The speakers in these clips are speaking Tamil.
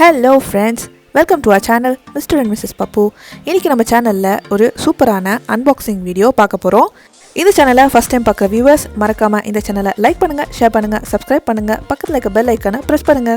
Hello friends, welcome to our channel Mr. and Mrs. Pappu. இன்னைக்கு நம்ம சேனல்ல ஒரு சூப்பரான அன்பாக்சிங் வீடியோ பார்க்க போறோம். இந்த சேனலை ஃபர்ஸ்ட் டைம் பார்க்குற வியூவர்ஸ் மறக்காம இந்த சேனலை லைக் பண்ணுங்க, ஷேர் பண்ணுங்க, சப்ஸ்கிரைப் பண்ணுங்க, பக்கத்துல இருக்க பெல் ஐகானை பிரஸ் பண்ணுங்க.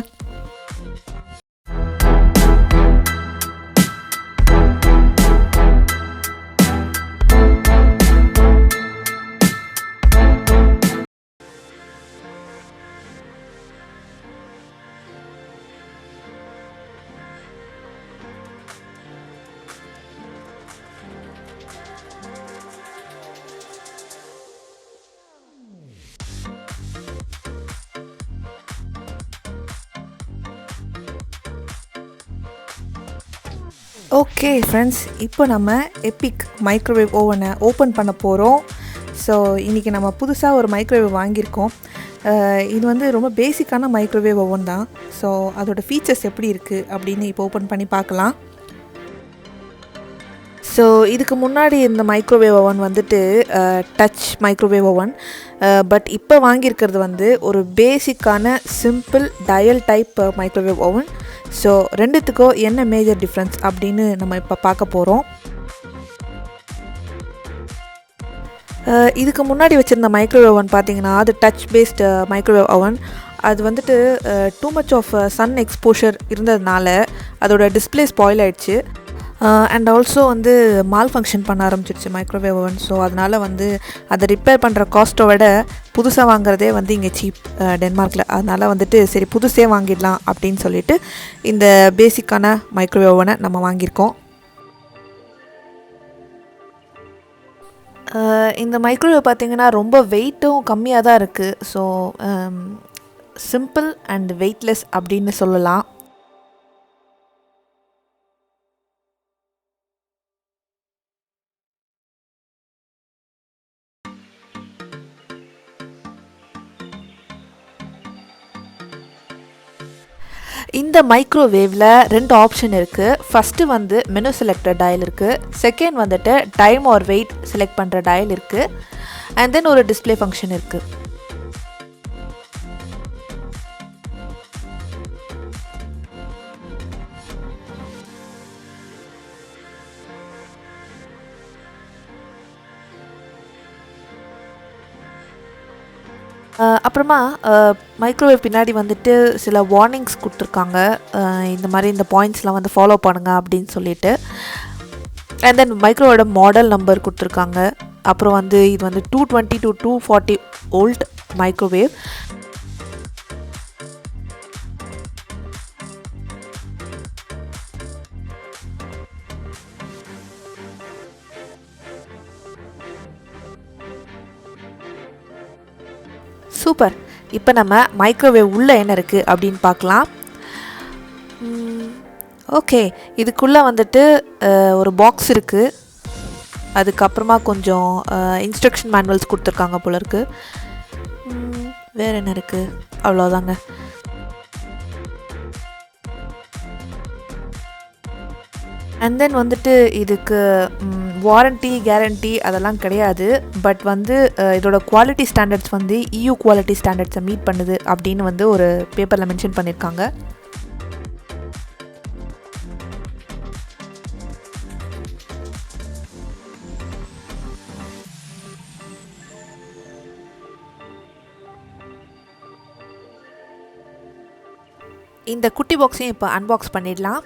ஓகே ஃப்ரெண்ட்ஸ், இப்போ நம்ம எபிக் மைக்ரோவேவ் ஓவனை ஓப்பன் பண்ண போகிறோம். ஸோ இன்றைக்கி நம்ம புதுசாக ஒரு மைக்ரோவேவ் வாங்கியிருக்கோம். இது வந்து ரொம்ப பேசிக்கான மைக்ரோவேவ் ஓவன் தான். ஸோ அதோடய ஃபீச்சர்ஸ் எப்படி இருக்குது அப்படின்னு இப்போ ஓப்பன் பண்ணி பார்க்கலாம். ஸோ இதுக்கு முன்னாடி இந்த மைக்ரோவேவ் ஓவன் வந்துட்டு டச் மைக்ரோவேவ் ஓவன். பட் இப்போ வாங்கியிருக்கிறது வந்து ஒரு பேசிக்கான simple dial type microwave oven. So ரெண்டுத்துக்கும் என்ன மேஜர் டிஃப்ரென்ஸ் அப்படின்னு நம்ம இப்போ பார்க்க போகிறோம். இதுக்கு முன்னாடி வச்சுருந்த மைக்ரோவேவ் ஓவன் பார்த்திங்கன்னா அது டச் பேஸ்டு மைக்ரோவேவ் ஓவன். அது வந்துட்டு too much of sun exposure இருந்ததுனால அதோட டிஸ்பிளே ஸ்பாயில் ஆகிடுச்சு. அண்ட் ஆல்சோ வந்து மால் ஃபங்க்ஷன் பண்ண ஆரம்பிச்சிருச்சு மைக்ரோவேவ் ஓவன். ஸோ அதனால் வந்து அதை ரிப்பேர் பண்ணுற காஸ்ட்டை விட புதுசாக வாங்குறதே வந்து இங்கே சீப் டென்மார்க்கில். அதனால் வந்துட்டு சரி புதுசே வாங்கிடலாம் அப்படின்னு சொல்லிட்டு இந்த பேசிக்கான மைக்ரோவேவ் ஓவனை நம்ம வாங்கியிருக்கோம். இந்த மைக்ரோவேவ் பார்த்திங்கன்னா ரொம்ப வெயிட்டும் கம்மியாக தான் இருக்குது. ஸோ சிம்பிள் அண்ட் வெயிட்லெஸ் அப்படின்னு சொல்லலாம். இந்த மைக்ரோவேவில் ரெண்டு ஆப்ஷன் இருக்குது. ஃபஸ்ட்டு வந்து மெனு செலக்டர் டயல் இருக்குது. செகண்ட் வந்துட்டு டைம் ஆர் வெயிட் செலக்ட் பண்ணுற டயல் இருக்குது. அண்ட் தென் ஒரு டிஸ்பிளே ஃபங்க்ஷன் இருக்குது. அப்புறமா மைக்ரோவேவ் பின்னாடி வந்துட்டு சில வார்னிங்ஸ் கொடுத்துருக்காங்க. இந்த மாதிரி இந்த பாயிண்ட்ஸ்லாம் வந்து ஃபாலோ பண்ணுங்கள் அப்படின்னு சொல்லிட்டு. அண்ட் தென் மைக்ரோவோட மாடல் நம்பர் கொடுத்துருக்காங்க. அப்புறம் வந்து இது வந்து 220 to 240 வோல்ட் மைக்ரோவேவ். சூப்பர். இப்போ நம்ம மைக்ரோவேவ் உள்ளே என்ன இருக்குது அப்படின்னு பார்க்கலாம். ஓகே, இதுக்குள்ளே வந்துட்டு ஒரு பாக்ஸ் இருக்குது. அதுக்கப்புறமா கொஞ்சம் இன்ஸ்ட்ரக்ஷன் மேனுவல்ஸ் கொடுத்துருக்காங்க போல இருக்குது. வேறு என்ன இருக்குது? அவ்வளோதாங்க. அண்ட் தென் வந்துட்டு இதுக்கு வாரண்ட்டி கேரண்டி அதெல்லாம் கிடையாது. பட் வந்து இதோட குவாலிட்டி ஸ்டாண்டர்ட்ஸ் வந்து EU குவாலிட்டி ஸ்டாண்டர்ட்ஸை மீட் பண்ணுது அப்படின்னு வந்து ஒரு பேப்பரில் மென்ஷன் பண்ணியிருக்காங்க. இந்த குட்டி பாக்ஸையும் இப்போ அன்பாக்ஸ் பண்ணிடலாம்.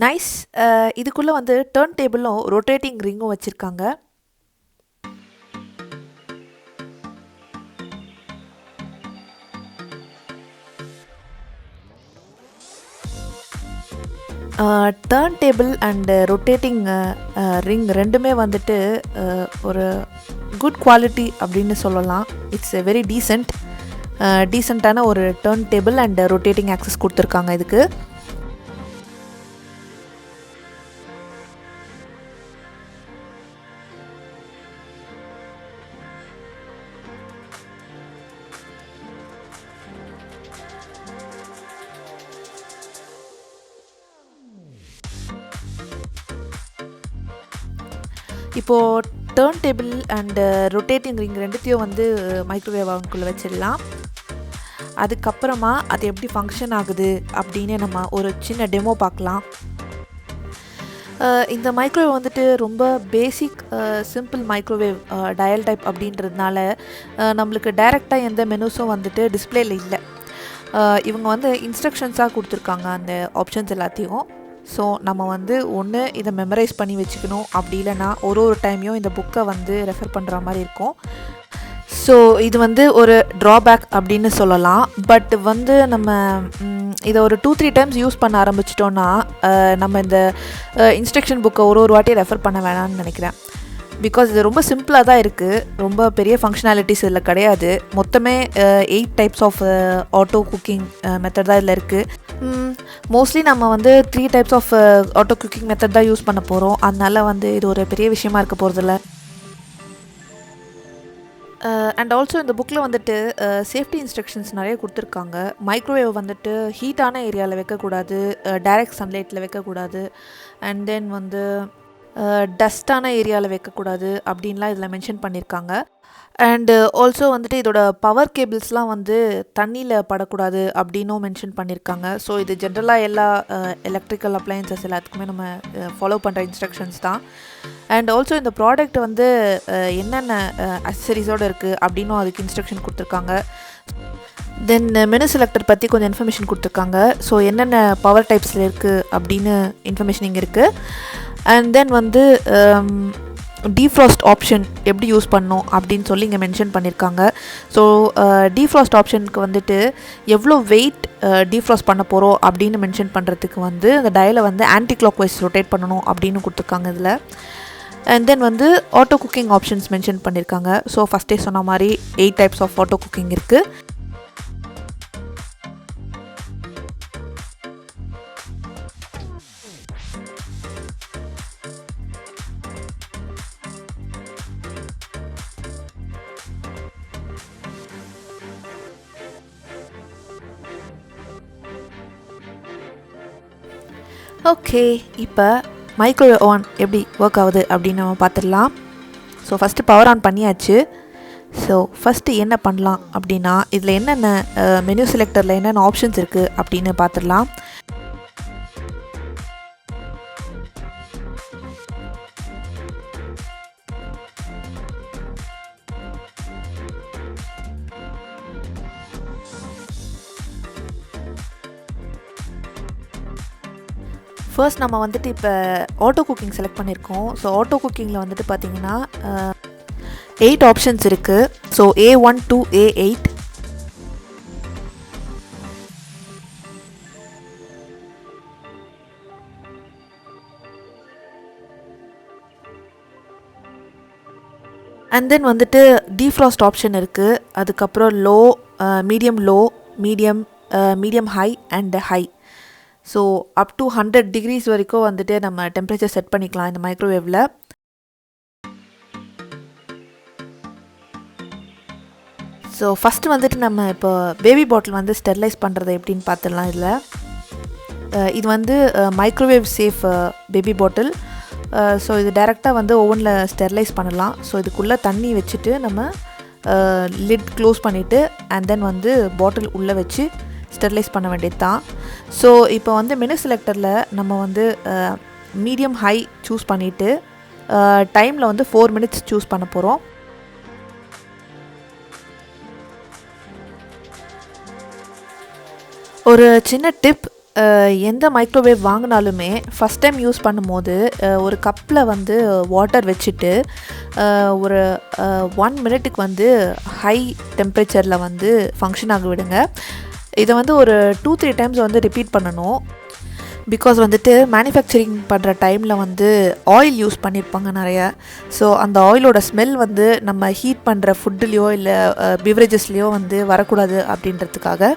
நைஸ். இதுக்குள்ளே வந்து டர்ன் டேபிளும் ரொட்டேட்டிங் ரிங்கும் வச்சுருக்காங்க. Turn table and rotating ring ரெண்டுமே வந்துட்டு ஒரு குட் குவாலிட்டி அப்படின்னு சொல்லலாம். இட்ஸ் வெரி டீசெண்டான ஒரு turn table and rotating access கொடுத்துருக்காங்க இதுக்கு. இப்போது turn table and rotating ring ரெண்டுத்தையும் வந்து மைக்ரோவேவ் அவனுக்குள்ளே வச்சிடலாம். அதுக்கப்புறமா அது எப்படி ஃபங்க்ஷன் ஆகுது அப்படின்னு நம்ம ஒரு சின்ன டெமோ பார்க்கலாம். இந்த மைக்ரோவேவ் வந்துட்டு ரொம்ப பேசிக் சிம்பிள் மைக்ரோவேவ் டயல் டைப் அப்படின்றதுனால நம்மளுக்கு டைரெக்டாக எந்த மெனுஸும் வந்துட்டு டிஸ்பிளேல இல்லை. இவங்க வந்து இன்ஸ்ட்ரக்ஷன்ஸாக கொடுத்துருக்காங்க அந்த ஆப்ஷன்ஸ் எல்லாத்தையும். ஸோ நம்ம வந்து ஒன்று இதை மெமரைஸ் பண்ணி வச்சுக்கணும், அப்படி இல்லைன்னா ஒரு டைமையும் இந்த புக்கை வந்து ரெஃபர் பண்ணுற மாதிரி இருக்கும். ஸோ இது வந்து ஒரு ட்ராபேக் அப்படின்னு சொல்லலாம். பட் வந்து நம்ம இதை ஒரு 2-3 டைம்ஸ் யூஸ் பண்ண ஆரம்பிச்சிட்டோன்னா நம்ம இந்த இன்ஸ்ட்ரக்ஷன் புக்கை ஒரு வாட்டி ரெஃபர் பண்ண வேணாம்னு நினைக்கிறேன். பிகாஸ் இது ரொம்ப சிம்பிளாக தான் இருக்குது, ரொம்ப பெரிய ஃபங்க்ஷனாலிட்டிஸ் இதில் கிடையாது. மொத்தமே 8 types of auto cooking method தான் இதில் இருக்குது. மோஸ்ட்லி நம்ம வந்து 3 types of auto cooking method தான் யூஸ் பண்ண போகிறோம். அதனால வந்து இது ஒரு பெரிய விஷயமா இருக்க போகிறதில்ல. அண்ட் ஆல்சோ இந்த புக்கில் வந்துட்டு சேஃப்டி இன்ஸ்ட்ரக்ஷன்ஸ் நிறைய கொடுத்துருக்காங்க. மைக்ரோவேவ் வந்துட்டு ஹீட்டான ஏரியாவில் வைக்கக்கூடாது, டைரக்ட் சன்லைட்டில் வைக்கக்கூடாது, அண்ட் தென் வந்து டஸ்டான ஏரியாவில் வைக்கக்கூடாது அப்படின்லாம் இதில் மென்ஷன் பண்ணியிருக்காங்க. அண்டு ஆல்சோ வந்துட்டு இதோட பவர் கேபிள்ஸ்லாம் வந்து தண்ணியில் படக்கூடாது அப்படின்னும் மென்ஷன் பண்ணியிருக்காங்க. ஸோ இது ஜென்ரலாக எல்லா எலக்ட்ரிக்கல் அப்ளையன்சஸ் எல்லாத்துக்குமே நம்ம ஃபாலோ பண்ணுற இன்ஸ்ட்ரக்ஷன்ஸ் தான். அண்ட் ஆல்சோ இந்த ப்ராடக்ட் வந்து என்னென்ன அக்சசரிஸோடு இருக்குது அப்படின்னும் அதுக்கு இன்ஸ்ட்ரக்ஷன் கொடுத்துருக்காங்க. தென் மெனு செலக்டர் பற்றி கொஞ்சம் இன்ஃபர்மேஷன் கொடுத்துருக்காங்க. ஸோ என்னென்ன பவர் டைப்ஸில் இருக்குது அப்படின்னு இன்ஃபர்மேஷன் இங்கே இருக்குது. அண்ட் தென் வந்து டீஃப்ராஸ்ட் ஆப்ஷன் எப்படி யூஸ் பண்ணணும் அப்படின்னு சொல்லி இங்கே மென்ஷன் பண்ணியிருக்காங்க. ஸோ டீஃப்ராஸ்ட் ஆப்ஷனுக்கு வந்துட்டு எவ்வளோ வெயிட் டீஃப்ராஸ்ட் பண்ண போகிறோம் அப்படின்னு மென்ஷன் பண்ணுறதுக்கு வந்து அந்த டயலை வந்து ஆன்டி கிளாக் வைஸ் ரொட்டேட் பண்ணணும் அப்படின்னு கொடுத்துருக்காங்க இதில். அண்ட் தென் வந்து ஆட்டோ குக்கிங் ஆப்ஷன்ஸ் மென்ஷன் பண்ணியிருக்காங்க. ஸோ ஃபஸ்ட்டே சொன்ன மாதிரி 8 டைப்ஸ் ஆஃப் ஆட்டோ குக்கிங் இருக்குது. ஓகே, இப்போ மைக்ரோவேவ் ஓவன் எப்படி ஒர்க் ஆகுது அப்படின்னு நம்ம பார்த்துடலாம். ஸோ ஃபஸ்ட்டு பவர் ஆன் பண்ணியாச்சு. ஸோ ஃபஸ்ட்டு என்ன பண்ணலாம் அப்படின்னா இதில் என்னென்ன மெனு செலக்டரில் என்னென்ன ஆப்ஷன்ஸ் இருக்குது அப்படின்னு பார்த்துடலாம். ஃபர்ஸ்ட் நம்ம வந்துட்டு இப்போ ஆட்டோ குக்கிங் செலக்ட் பண்ணியிருக்கோம். ஸோ ஆட்டோ குக்கிங்கில் வந்துட்டு பார்த்திங்கன்னா 8 ஆப்ஷன்ஸ் இருக்குது. So A1 to A8. And then வந்துட்டு டீஃப்ராஸ்ட் ஆப்ஷன் இருக்குது. அதுக்கப்புறம் low, medium high and high. So up to 100 degrees வரைக்கும் வந்துட்டு நம்ம டெம்பரேச்சர் செட் பண்ணிக்கலாம் இந்த மைக்ரோவேவில். ஸோ ஃபஸ்ட்டு வந்துட்டு நம்ம இப்போ பேபி பாட்டில் வந்து ஸ்டெர்லைஸ் பண்ணுறது எப்படின்னு பார்த்துடலாம். இது வந்து மைக்ரோவேவ் சேஃப் பேபி பாட்டில். ஸோ இது டைரெக்டாக வந்து ஓவனில் ஸ்டெர்லைஸ் பண்ணலாம். ஸோ இதுக்குள்ளே தண்ணி வச்சுட்டு நம்ம லிட் க்ளோஸ் பண்ணிவிட்டு அண்ட் தென் வந்து பாட்டில் உள்ளே வச்சு ஸ்டெர்லைஸ் பண்ண வேண்டியது தான். ஸோ இப்போ வந்து மெனு செலக்டரில் நம்ம வந்து மீடியம் ஹை சூஸ் பண்ணிவிட்டு டைமில் வந்து 4 minutes சூஸ் பண்ண போகிறோம். ஒரு சின்ன டிப், எந்த மைக்ரோவேவ் வாங்கினாலுமே ஃபஸ்ட் டைம் யூஸ் பண்ணும்போது ஒரு கப்பில் வந்து வாட்டர் வச்சுட்டு ஒரு 1 minute வந்து ஹை டெம்பரேச்சரில் வந்து ஃபங்க்ஷன் ஆக விடுங்க. இதை வந்து ஒரு 2-3 டைம்ஸ் வந்து ரிப்பீட் பண்ணணும். பிகாஸ் வந்துட்டு மேனுஃபேக்சரிங் பண்ணுற டைமில் வந்து ஆயில் யூஸ் பண்ணியிருப்பாங்க நிறைய. ஸோ அந்த ஆயிலோட ஸ்மெல் வந்து நம்ம ஹீட் பண்ணுற ஃபுட்டுலேயோ இல்லை பிவரேஜஸ்லேயோ வந்து வரக்கூடாது அப்படின்றதுக்காக.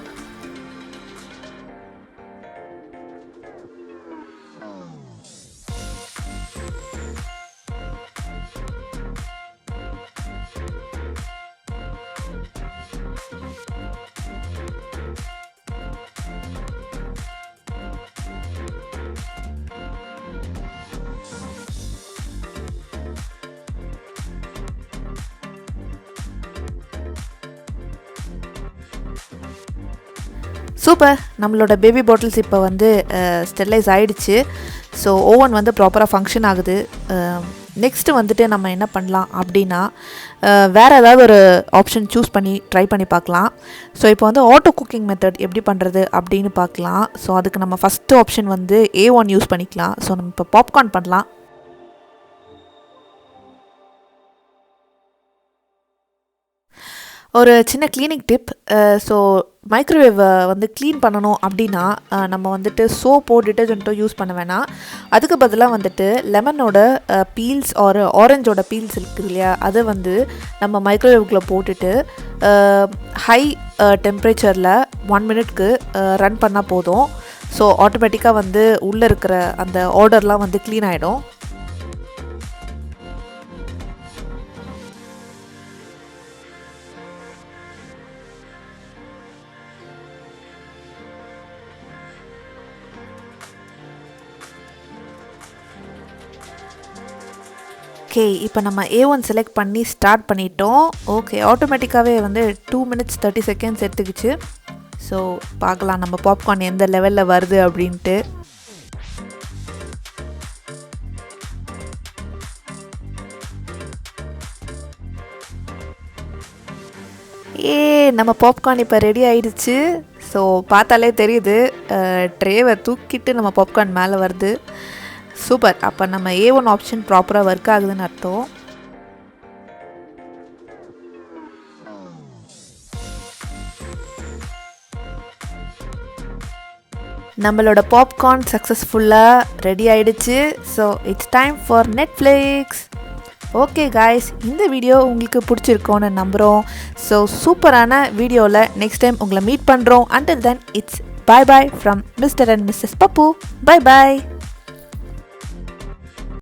சூப்பர், நம்மளோட பேபி பாட்டில்ஸ் இப்போ வந்து ஸ்டெர்லைஸ் ஆகிடுச்சு. ஸோ ஓவன் வந்து ப்ராப்பராக ஃபங்க்ஷன் ஆகுது. நெக்ஸ்ட்டு வந்துட்டு நம்ம என்ன பண்ணலாம் அப்படின்னா, வேறு ஏதாவது ஒரு ஆப்ஷன் சூஸ் பண்ணி ட்ரை பண்ணி பார்க்கலாம். ஸோ இப்போ வந்து ஆட்டோ குக்கிங் மெத்தட் எப்படி பண்ணுறது அப்படின்னு பார்க்கலாம். ஸோ அதுக்கு நம்ம ஃபஸ்ட்டு ஆப்ஷன் வந்து A1 யூஸ் பண்ணிக்கலாம். ஸோ நம்ம இப்போ பாப்கார்ன் பண்ணலாம். ஒரு சின்ன க்ளீனிங் டிப். ஸோ மைக்ரோவேவை வந்து க்ளீன் பண்ணணும் அப்படின்னா நம்ம வந்துட்டு சோப்போ டிட்டர்ஜென்ட்டோ யூஸ் பண்ண வேணாம். அதுக்கு பதிலாக வந்துட்டு லெமனோட பீல்ஸ் ஆர் ஆரஞ்சோட பீல்ஸ் இருக்குது இல்லையா, அதை வந்து நம்ம மைக்ரோவேவுக்குள்ளே போட்டுட்டு ஹை டெம்பரேச்சரில் 1 மினிட்க்கு ரன் பண்ணால் போதும். ஸோ ஆட்டோமேட்டிக்காக வந்து உள்ளே இருக்கிற அந்த ஆர்டர்லாம் வந்து க்ளீன் ஆகிடும். ஓகே, இப்போ நம்ம A1 செலக்ட் பண்ணி ஸ்டார்ட் பண்ணிட்டோம். ஓகே, ஆட்டோமேட்டிக்காகவே வந்து 2 மினிட்ஸ் 30 செகண்ட்ஸ் எடுத்துக்கிச்சு. ஸோ பார்க்கலாம் நம்ம பாப்கார்ன் எந்த லெவலில் வருது அப்படின்ட்டு. நம்ம பாப்கார்ன் இப்போ ரெடி ஆகிடுச்சு. ஸோ பார்த்தாலே தெரியுது, ட்ரேவை தூக்கிட்டு நம்ம பாப்கார்ன் மேலே வருது. சூப்பர், அப்போ நம்ம A1 ஆப்ஷன் ப்ராப்பராக ஒர்க் ஆகுதுன்னு அர்த்தம். நம்மளோட பாப்கார்ன் சக்ஸஸ்ஃபுல்லாக ரெடி ஆகிடுச்சு. So it's time for Netflix. Okay guys, இந்த வீடியோ உங்களுக்கு பிடிச்சிருக்கோன்னு நம்புகிறோம். ஸோ சூப்பரான வீடியோவில் நெக்ஸ்ட் டைம் உங்களை மீட் பண்ணுறோம். Until then, it's bye bye from Mr. and Mrs. Pappu. Bye bye.